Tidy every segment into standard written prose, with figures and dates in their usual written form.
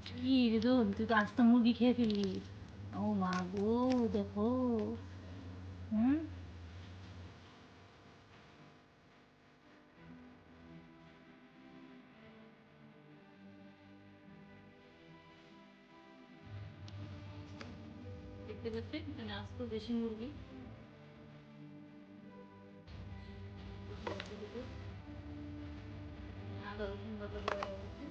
কি রে তুই তো আস্ত মুরগি খেয়ে ফেললি। ও মা গো, দেখো। দেখতে পাচ্ছেন এখানে আস্ত দেশি মুরগি। আদা রসুন বাটা দেওয়া হয়েছে।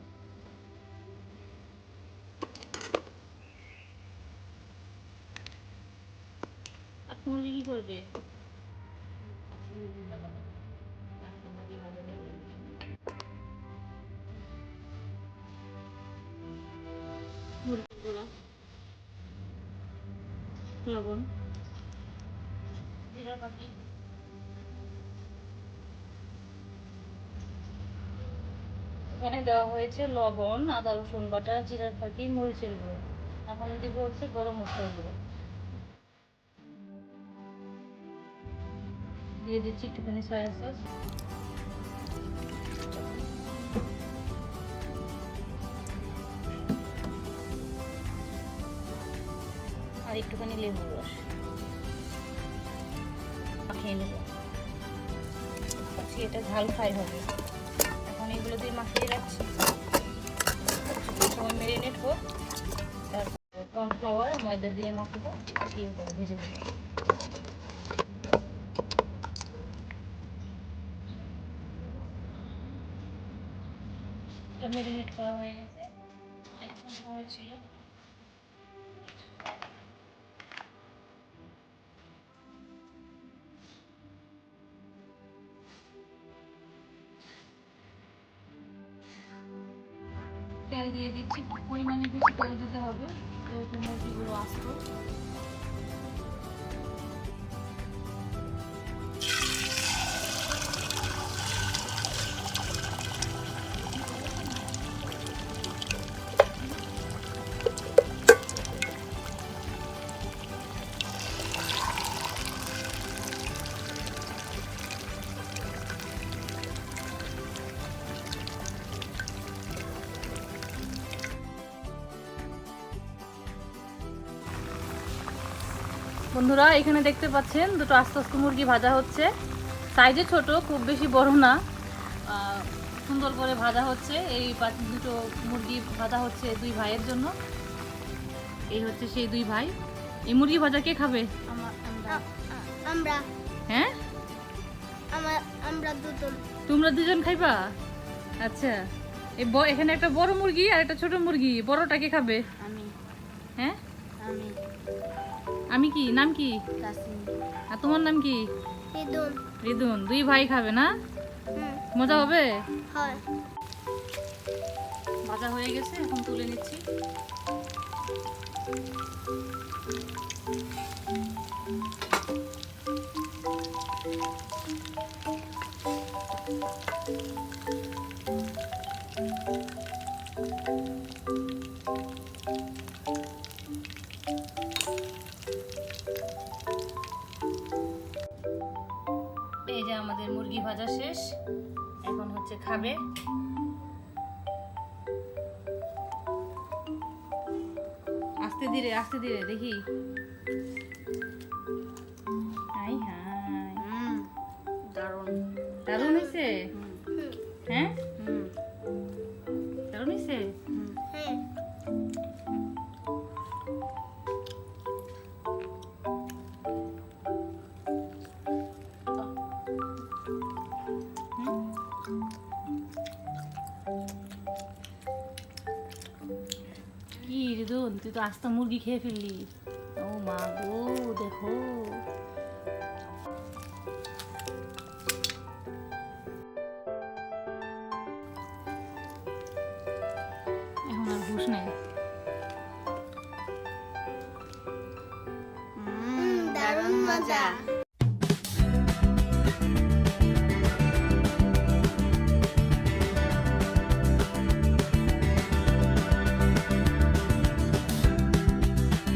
আর মুরগি কি করবে? লবণ, জিরা বাটি, এখানে দেওয়া হয়েছে লবণ, আদা রসুন বাটা, জিরার ফাঁকি, মরিচের গুঁড়ো। এখন দিব হচ্ছে গরম মশলার গুঁড়ো। দিয়ে দিচ্ছি একটুখানি সয়া সস, আর একটুখানি লেবুর রস মাখিয়ে নেব। এটা ঝাল ফ্রাই হবে। এখন এগুলো দিয়ে মাখিয়ে রাখছি, সময় মেরিনেট হোক। তারপর কর্নফ্লাওয়ার ময়দা দিয়ে মাখবো, মাখিয়ে ভেজে দেবো। মেরিনেট করা হয়ে গেছে, এখন হয়েছিল। তেল দিয়ে দিচ্ছি, পরিমাণে বেশি তেল দিতে হবে যেহেতু মুরগিগুলো আস্ত। বন্ধুরা এখানে দেখতে পাচ্ছেন দুটো আস্ত আস্ত মুরগি ভাজা হচ্ছে। সাইজে ছোট, খুব বেশি বড় না, সুন্দর করে ভাজা হচ্ছে। এই দুটো মুরগি ভাজা হচ্ছে দুই ভাইয়ের জন্য। এই হচ্ছে সেই দুই ভাই। এই মুরগি ভাজা কে খাবে? আমরা। হ্যাঁ, আমরা দুজন। তোমরা দুজন খাইবা? আচ্ছা, এখানে একটা বড় মুরগি আর একটা ছোট মুরগি। বড়টা কে খাবে? আমি। হ্যাঁ, আমি। আমি কি নাম কি? তাসিম। আর তোমার নাম কি? রিদুন। রিদুন। দুই ভাই খাবে না? মজা হবে? হয়। ভাজা হয়ে গেছে, এখন তুলে নিচ্ছি। এই যে আমাদের মুরগি ভাজা শেষ, এখন হচ্ছে খাবে। আস্তে ধীরে আস্তে ধীরে দেখি। হাই হাই, দারুণ। দারুণ হয়েছে। হ্যাঁ, দারুণ হয়েছে। হ্যাঁ। কি রিদুন, তুই তো আস্ত মুরগি খেয়ে ফেললি। ও মা গো, দেখো। এখন আর হুঁশ নেই। দারুণ মজা।